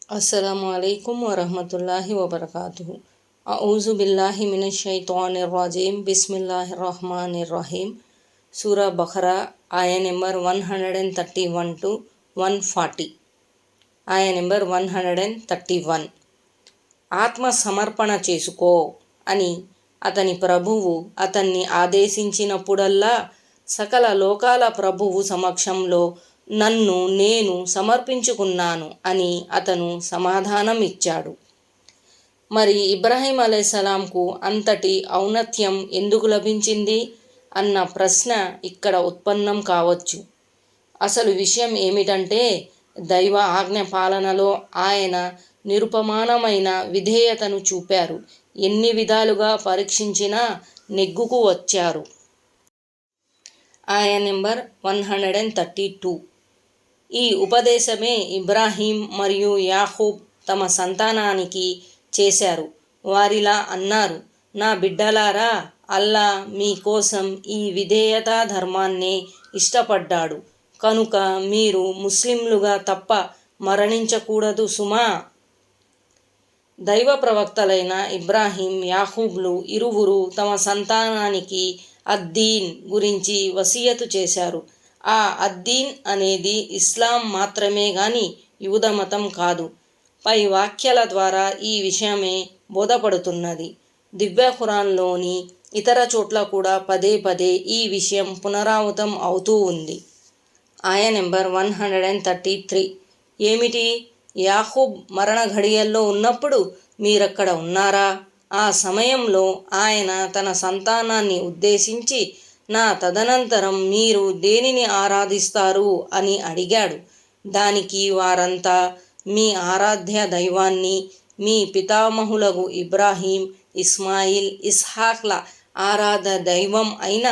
अस्सलामुअलैकुम वरहमतुल्लाहि वबरकातुहु। अऊज़ु बिल्लाहि मिनश्शैतानिर्रजीम। बिस्मिल्लाहिर्रहमानिर्रहीम। सूरा बकरा आया नंबर 131 to 140. आया नंबर 131. ఆత్మ సమర్పణ చేసుకో అని అతని ప్రభువు అతన్ని ఆదేశించినప్పుడల్లా సకల లోకాల ప్రభువు సమక్షంలో నన్ను నేను సమర్పించుకున్నాను అని అతను సమాధానం ఇచ్చాడు. మరి ఇబ్రాహీం అలైహిస్సలాంకు అంతటి ఔన్నత్యం ఎందుకు లభించింది అన్న ప్రశ్న ఇక్కడ ఉత్పన్నం కావచ్చు. అసలు విషయం ఏమిటంటే, దైవ ఆజ్ఞ పాలనలో ఆయన నిరుపమానమైన విధేయతను చూపారు. ఎన్ని విధాలుగా పరీక్షించినా నెగ్గుకు వచ్చారు. ఆయా నెంబర్ 132. ఈ ఉపదేశమే ఇబ్రాహీం మరియు యాకూబ్ తమ సంతానానికి చేశారు. వారిలా అన్నారు: నా బిడ్డలారా, అల్లా మీకోసం ఈ విధేయతా ధర్మాన్నే ఇష్టపడ్డాడు కనుక మీరు ముస్లింలుగా తప్ప మరణించకూడదు సుమా. దైవ ప్రవక్తలైన ఇబ్రాహీం, యాకూబ్లు ఇరువురు తమ సంతానానికి అద్దీన్ గురించి వసియతు చేశారు. ఆ అద్దీన్ అనేది ఇస్లాం మాత్రమే గాని యూద మతం కాదు. పై వాక్యాల ద్వారా ఈ విషయమే బోధపడుతున్నది. దివ్య ఖురాన్లోని ఇతర చోట్ల కూడా పదే పదే ఈ విషయం పునరావృతం అవుతూ ఉంది. ఆయా నెంబర్ 133. ఏమిటి? యాకూబ్ మరణ ఘడియల్లో ఉన్నప్పుడు మీరక్కడ ఉన్నారా? ఆ సమయంలో ఆయన తన సంతానాన్ని ఉద్దేశించి, నా తదనంతరం మీరు దేనిని ఆరాధిస్తారు అని అడిగాడు. దానికి వారంతా, మీ ఆరాధ్య దైవాన్ని, మీ పితామహులకు ఇబ్రాహీం, ఇస్మాయిల్, ఇస్హాక్ల ఆరాధ దైవం అయిన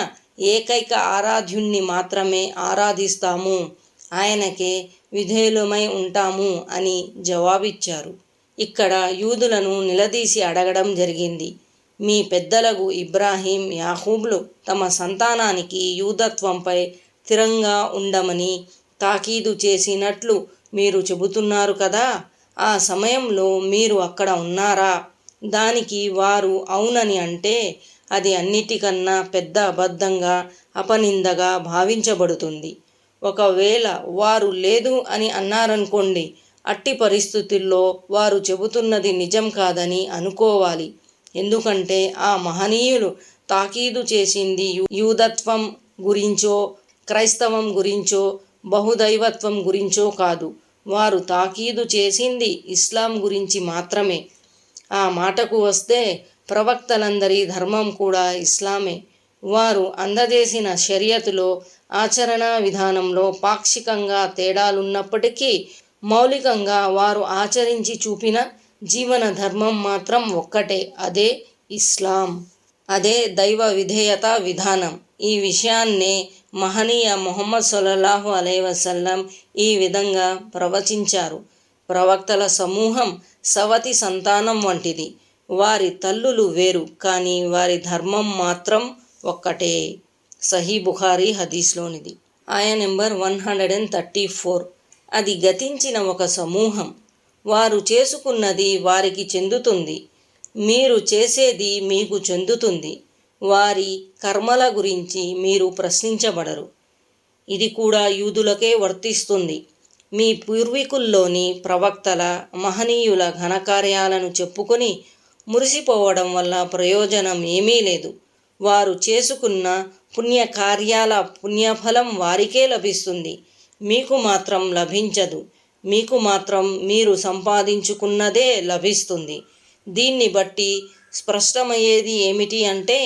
ఏకైక ఆరాధ్యుణ్ణి మాత్రమే ఆరాధిస్తాము, ఆయనకే విధేయులమై ఉంటాము అని జవాబిచ్చారు. ఇక్కడ యూదులను నిలదీసి అడగడం జరిగింది. మీ పెద్దలకు ఇబ్రాహీం, యాకూబ్లు తమ సంతానానికి యూదత్వంపై స్థిరంగా ఉండమని తాకీదు చేసినట్లు మీరు చెబుతున్నారు కదా, ఆ సమయంలో మీరు అక్కడ ఉన్నారా? దానికి వారు అవునని అంటే అది అన్నిటికన్నా పెద్ద అబద్ధంగా, అపనిందగా భావించబడుతుంది. ఒకవేళ వారు లేదు అని అన్నారనుకోండి, అట్టి పరిస్థితుల్లో వారు చెబుతున్నది నిజం కాదని అనుకోవాలి. ఎందుకంటే ఆ మహనీయులు తాకీదు చేసింది యూదత్వం గురించో, క్రైస్తవం గురించో, బహుదైవత్వం గురించో కాదు. వారు తాకీదు చేసింది ఇస్లాం గురించి మాత్రమే. ఆ మాటకు వస్తే ప్రవక్తలందరి ధర్మం కూడా ఇస్లామే. వారు అందజేసిన షరియతులో, ఆచరణా విధానంలో పాక్షికంగా తేడాలున్నప్పటికీ మౌలికంగా వారు ఆచరించి చూపిన జీవన ధర్మం మాత్రం ఒక్కటే, అదే ఇస్లాం. అదే దైవ విధేయత విధానం. ఈ విషయాన్నే మహనీయ ముహమ్మద్ సల్లల్లాహు అలైహి వసల్లం ఈ విధంగా ప్రవచించారు: ప్రవక్తల సమూహం సవతి సంతానం వంటిది. వారి తల్లులు వేరు, కానీ వారి ధర్మం మాత్రం ఒక్కటే. సహీ బుఖారీ హదీస్లోనిది. ఆయా నెంబర్ 134. అది గతించిన ఒక సమూహం. వారు చేసుకున్నది వారికి చెందుతుంది, మీరు చేసేది మీకు చెందుతుంది. వారి కర్మల గురించి మీరు ప్రశ్నించబడరు. ఇది కూడా యూదులకే వర్తిస్తుంది. మీ పూర్వీకుల్లోని ప్రవక్తల, మహనీయుల ఘనకార్యాలను చెప్పుకొని మురిసిపోవడం వల్ల ప్రయోజనం ఏమీ లేదు. వారు చేసుకున్న పుణ్యకార్యాల పుణ్యఫలం వారికే లభిస్తుంది, మీకు మాత్రం లభించదు. మీకు మాత్రం మీరు సంపాదించుకున్నదే లభిస్తుంది. దీన్ని బట్టి స్పష్టమయ్యేది ఏమిటి అంటే,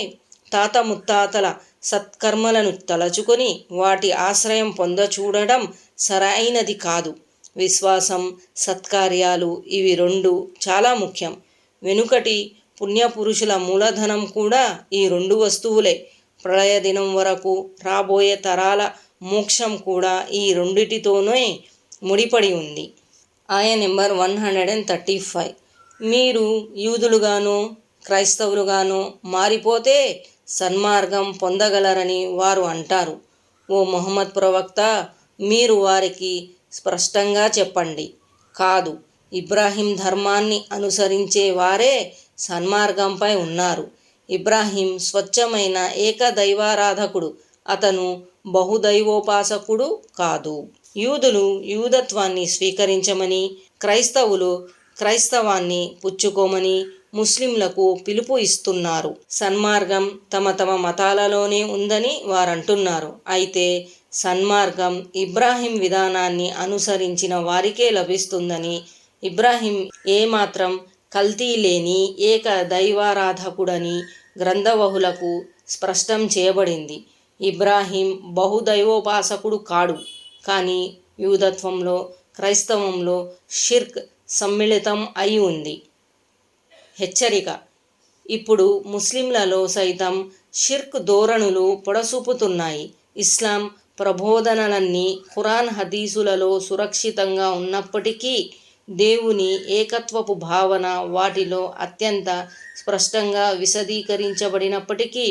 తాత ముత్తాతల సత్కర్మలను తలచుకొని వాటి ఆశ్రయం పొందచూడడం సరైనది కాదు. విశ్వాసం, సత్కార్యాలు ఇవి రెండు చాలా ముఖ్యం. వెనుకటి పుణ్యపురుషుల మూలధనం కూడా ఈ రెండు వస్తువులే. ప్రళయ దినం వరకు రాబోయే తరాల మోక్షం కూడా ఈ రెండిటితోనే ముడిపడి ఉంది. ఆయా నెంబర్ 135. మీరు యూదులుగానో క్రైస్తవులుగానో మారిపోతే సన్మార్గం పొందగలరని వారు అంటారు. ఓ ముహమ్మద్ ప్రవక్త, మీరు వారికి స్పష్టంగా చెప్పండి, కాదు, ఇబ్రాహీం ధర్మాన్ని అనుసరించే వారే సన్మార్గంపై ఉన్నారు. ఇబ్రాహీం స్వచ్ఛమైన ఏకదైవారాధకుడు, అతను బహుదైవోపాసకుడు కాదు. యూదులు యూదత్వాన్ని స్వీకరించమని, క్రైస్తవులు క్రైస్తవాన్ని పుచ్చుకోమని ముస్లింలకు పిలుపు ఇస్తున్నారు. సన్మార్గం తమ తమ మతాలలోనే ఉందని వారంటున్నారు. అయితే సన్మార్గం ఇబ్రాహీం విధానాన్ని అనుసరించిన వారికే లభిస్తుందని, ఇబ్రాహీం ఏమాత్రం కల్తీ లేని ఏక దైవారాధకుడని గ్రంథవహులకు స్పష్టం చేయబడింది. ఇబ్రాహీం బహుదైవోపాసకుడు కాడు. కానీ యూదత్వంలో క్రైస్తవంలో షిర్క్ సమ్మిళితం అయి ఉంది. హెచ్చరిక: ఇప్పుడు ముస్లింలలో సైతం షిర్క్ ధోరణులు పొడసూపుతున్నాయి. ఇస్లాం ప్రబోధనలన్నీ ఖురాన్ హదీసులలో సురక్షితంగా ఉన్నప్పటికీ దేవుని ఏకత్వపు భావన వాటిలో అత్యంత స్పష్టంగా విశదీకరించబడినప్పటికీ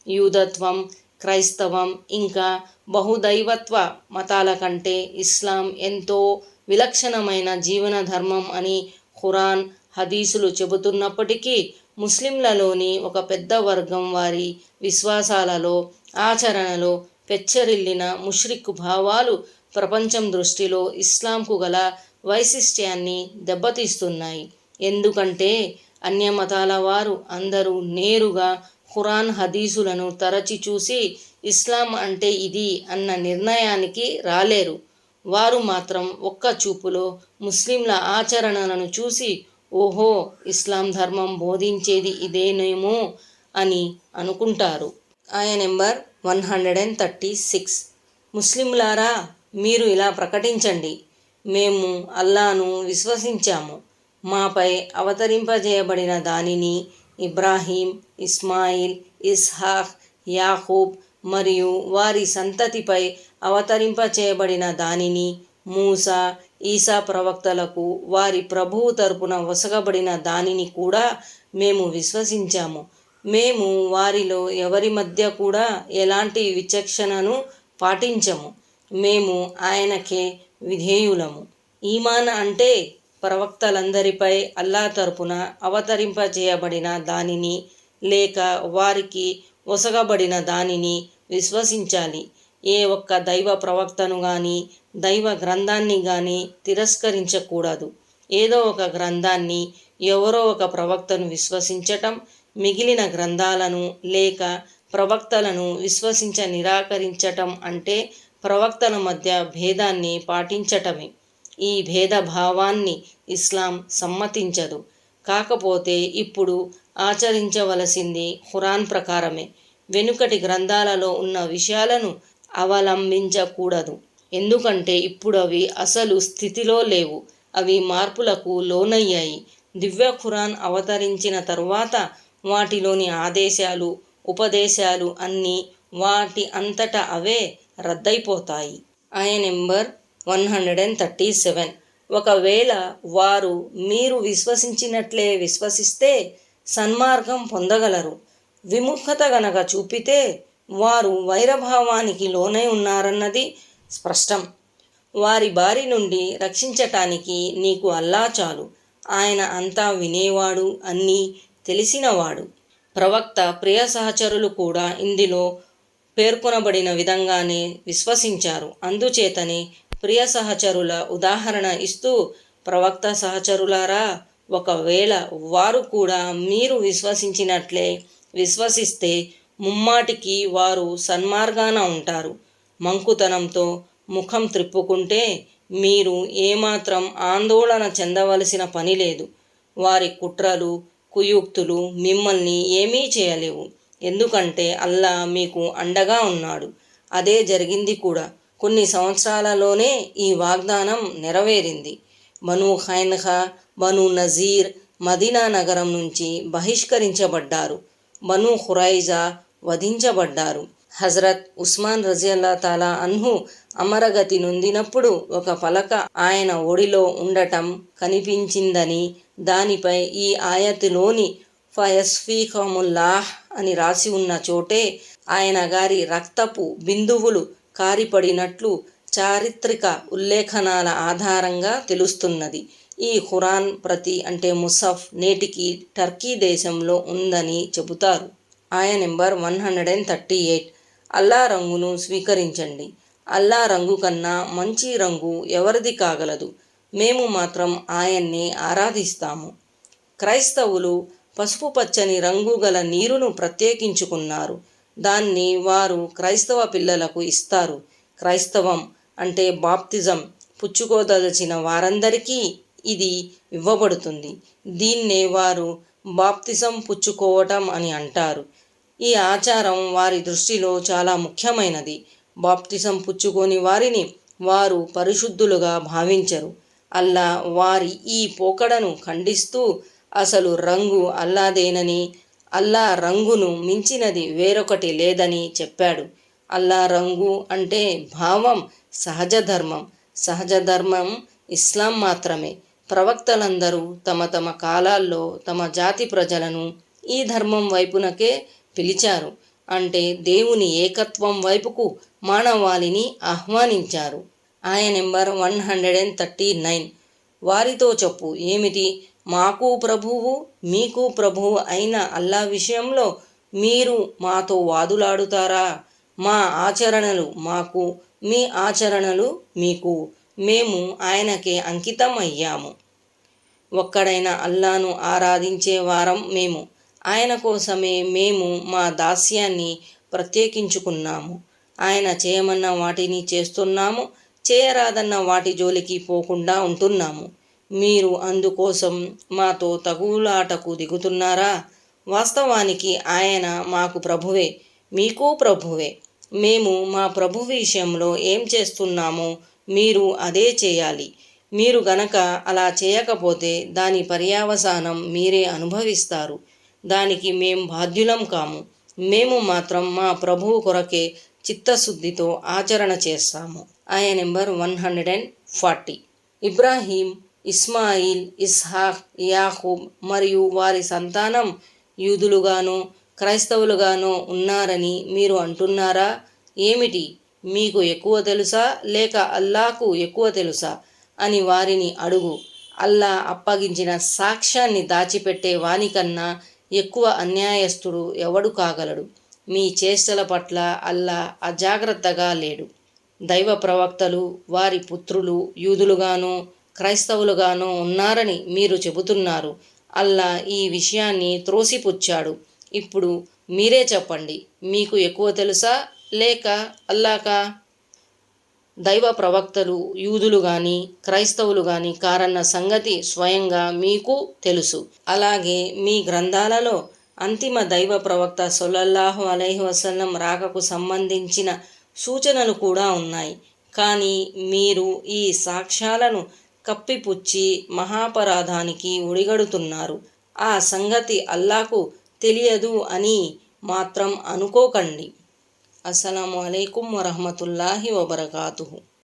యూదత్వం, క్రైస్తవం ఇంకా బహుదైవత్వ మతాల కంటే ఇస్లాం ఎంతో విలక్షణమైన జీవన ధర్మం అని ఖురాన్ హదీసులు చెబుతున్నప్పటికీ ముస్లింలలోని ఒక పెద్ద వర్గం వారి విశ్వాసాలలో, ఆచరణలో పెచ్చరిల్లిన ముష్రిక్ భావాలు ప్రపంచం దృష్టిలో ఇస్లాంకు గల వైశిష్ట్యాన్ని దెబ్బతీస్తున్నాయి. ఎందుకంటే అన్యమతాల వారు అందరూ నేరుగా ఖురాన్ హదీసులను తరచి చూసి ఇస్లాం అంటే ఇది అన్న నిర్ణయానికి రాలేరు. వారు మాత్రం ఒక్క చూపులో ముస్లింల ఆచరణలను చూసి ఓహో, ఇస్లాం ధర్మం బోధించేది ఇదేనేమో అని అనుకుంటారు. ఆయ నెంబర్ 136. ముస్లింలారా, మీరు ఇలా ప్రకటించండి: మేము అల్లాను విశ్వసించాము. మాపై అవతరింపజేయబడిన దానిని, ఇబ్రాహీం, ఇస్మాయిల్, ఇస్హాక్, యాకూబ్ మరియు వారి సంతతిపై అవతరింపచేయబడిన దానిని, మూసా, ఈసా ప్రవక్తలకు వారి ప్రభువు తరపున వసగబడిన దానిని కూడా మేము విశ్వసించాము. మేము వారిలో ఎవరి మధ్య కూడా ఎలాంటి విచక్షణను పాటించము. మేము ఆయనకే విధేయులము. ఈమాన్ అంటే ప్రవక్తలందరిపై అల్లా తరపున అవతరింపజేయబడిన దానిని లేక వారికి వసగబడిన దానిని విశ్వసించాలి. ఏ ఒక్క దైవ ప్రవక్తను గాని దైవ గ్రంథాన్ని గాని తిరస్కరించకూడదు. ఏదో ఒక గ్రంథాన్ని, ఎవరో ఒక ప్రవక్తను విశ్వసించటం, మిగిలిన గ్రంథాలను లేక ప్రవక్తలను విశ్వసించ నిరాకరించటం అంటే ప్రవక్తల మధ్య భేదాన్ని పాటించటమే. ఈ భేదభావాన్ని ఇస్లాం సమ్మతించదు. కాకపోతే ఇప్పుడు ఆచరించవలసింది ఖురాన్ ప్రకారమే. వెనుకటి గ్రంథాలలో ఉన్న విషయాలను అవలంబించకూడదు. ఎందుకంటే ఇప్పుడు అవి అసలు స్థితిలో లేవు. అవి మార్పులకు లోనయ్యాయి. దివ్య ఖురాన్ అవతరించిన తరువాత వాటిలోని ఆదేశాలు, ఉపదేశాలు అన్నీ వాటి అంతట అవే రద్దయిపోతాయి. ఆయ నెంబర్ 137. ఒకవేళ వారు మీరు విశ్వసించినట్లే విశ్వసిస్తే సన్మార్గం పొందగలరు. విముఖత గనక చూపితే వారు వైరభావానికి లోనై ఉన్నారన్నది స్పష్టం. వారి బారి నుండి రక్షించటానికి నీకు అల్లా చాలు. ఆయన అంతా వినేవాడు, అన్నీ తెలిసినవాడు. ప్రవక్త ప్రియ సహచరులు కూడా ఇందులో పేర్కొనబడిన విధంగానే విశ్వసించారు. అందుచేతనే ప్రియ సహచరుల ఉదాహరణ ఇస్తూ, ప్రవక్త సహచరులారా, ఒకవేళ వారు కూడా మీరు విశ్వసించినట్లే విశ్వసిస్తే ముమ్మాటికి వారు సన్మార్గాన ఉంటారు. మంకుతనంతో ముఖం త్రిప్పుకుంటే మీరు ఏమాత్రం ఆందోళన చెందవలసిన పని లేదు. వారి కుట్రలు, కుయుక్తులు మిమ్మల్ని ఏమీ చేయలేవు. ఎందుకంటే అల్లా మీకు అండగా ఉన్నాడు. అదే జరిగింది కూడా. కొన్ని సంవత్సరాలలోనే ఈ వాగ్దానం నెరవేరింది. బను ఖైన్ఖా, బను నజీర్ మదీనా నగరం నుంచి బహిష్కరించబడ్డారు. బను ఖురైజా వధించబడ్డారు. హజరత్ ఉస్మాన్ రజియల్లా తాలా అన్హు అమరగతి నొందినప్పుడు ఒక పలక ఆయన ఒడిలో ఉండటం కనిపించిందని, దానిపై ఈ ఆయతులోని ఫయస్ఫీకముల్లాహ్ అని రాసి ఉన్న చోటే ఆయన గారి రక్తపు బిందువులు కారిపడినట్లు చారిత్రక ఉల్లేఖనాల ఆధారంగా తెలుస్తున్నది. ఈ ఖురాన్ ప్రతి అంటే ముసఫ్ నేటికి టర్కీ దేశంలో ఉందని చెబుతారు. ఆయా నెంబర్ 138. అల్లా రంగును స్వీకరించండి. అల్లా రంగు కన్నా మంచి రంగు ఎవరిది కాగలదు. మేము మాత్రం ఆయన్ని ఆరాధిస్తాము. క్రైస్తవులు పసుపు పచ్చని రంగు గల నీరును ప్రత్యేకించుకున్నారు. దాన్ని వారు క్రైస్తవ పిల్లలకు ఇస్తారు. క్రైస్తవం అంటే బాప్తిజం పుచ్చుకోదలచిన వారందరికీ ఇది ఇవ్వబడుతుంది. దీన్నే వారు బాప్తిజం పుచ్చుకోవటం అని అంటారు. ఈ ఆచారం వారి దృష్టిలో చాలా ముఖ్యమైనది. బాప్తిజం పుచ్చుకోని వారిని వారు పరిశుద్ధులుగా భావించరు. అల్లా వారి ఈ పోకడను ఖండిస్తూ అసలు రంగు అల్లాదేనని, అల్లా రంగును మించినది వేరొకటి లేదని చెప్పాడు. అల్లా రంగు అంటే భావం సహజ ధర్మం. సహజ ధర్మం ఇస్లాం మాత్రమే. ప్రవక్తలందరూ తమ తమ కాలాల్లో తమ జాతి ప్రజలను ఈ ధర్మం వైపునకే పిలిచారు. అంటే దేవుని ఏకత్వం వైపుకు మానవాళిని ఆహ్వానించారు. ఆయా నెంబర్ 139. వారితో చెప్పు, ఏమిటి? మాకు ప్రభువు మీకు ప్రభువు అయిన అల్లా విషయంలో మీరు మాతో వాదులాడుతారా? మా ఆచరణలు మాకు, మీ ఆచరణలు మీకు. మేము ఆయనకే అంకితం అయ్యాము. ఒక్కడైన అల్లాను ఆరాధించే వారం మేము. ఆయన కోసమే మేము మా దాస్యాన్ని ప్రత్యేకించుకున్నాము. ఆయన చేయమన్న వాటిని చేస్తున్నాము, చేయరాదన్న వాటి జోలికి పోకుండా ఉంటున్నాము. మీరు అందుకోసం మాతో తగులాటకు దిగుతున్నారా? వాస్తవానికి ఆయన మాకు ప్రభువే, మీకు ప్రభువే. మేము మా ప్రభు విషయంలో ఏం చేస్తున్నామో మీరు అదే చేయాలి. మీరు గనక అలా చేయకపోతే దాని పర్యవసానం మీరే అనుభవిస్తారు. దానికి మేం బాధ్యులం కాము. మేము మాత్రం మా ప్రభువు కొరకే చిత్తశుద్ధితో ఆచరణ చేస్తాము. ఆయా నెంబర్ 140. ఇబ్రాహీం, ఇస్మాయిల్, ఇస్హాక్, యాకూబ్ మరియు వారి సంతానం యూదులుగానో క్రైస్తవులుగానో ఉన్నారని మీరు అంటున్నారా? ఏమిటి? మీకు ఎక్కువ తెలుసా లేక అల్లాకు ఎక్కువ తెలుసా అని వారిని అడుగు. అల్లా అప్పగించిన సాక్ష్యాన్ని దాచిపెట్టే వానికన్నా ఎక్కువ అన్యాయస్తుడు ఎవడు కాగలడు? మీ చేష్టల పట్ల అల్లా అజాగ్రత్తగా లేడు. దైవ ప్రవక్తలు వారి పుత్రులు యూదులుగానో క్రైస్తవులుగానో ఉన్నారని మీరు చెబుతున్నారు. అల్లా ఈ విషయాన్ని త్రోసిపుచ్చాడు. ఇప్పుడు మీరే చెప్పండి, మీకు ఎక్కువ తెలుసా లేక అల్లాకా? దైవ ప్రవక్తలు యూదులు కానీ క్రైస్తవులు కానీ కారన్న సంగతి స్వయంగా మీకు తెలుసు. అలాగే మీ గ్రంథాలలో అంతిమ దైవ ప్రవక్త సల్లల్లాహు అలైహి వసల్లం రాకకు సంబంధించిన సూచనలు కూడా ఉన్నాయి. కానీ మీరు ఈ సాక్ష్యాలను కప్పిపుచ్చి మహాపరాధానికి ఒడిగడుతున్నారు. ఆ సంగతి అల్లాకు తెలియదు అని మాత్రం అనుకోకండి. అస్సలాము అలైకుం వరహ్మతుల్లాహి వబరకాతుహు.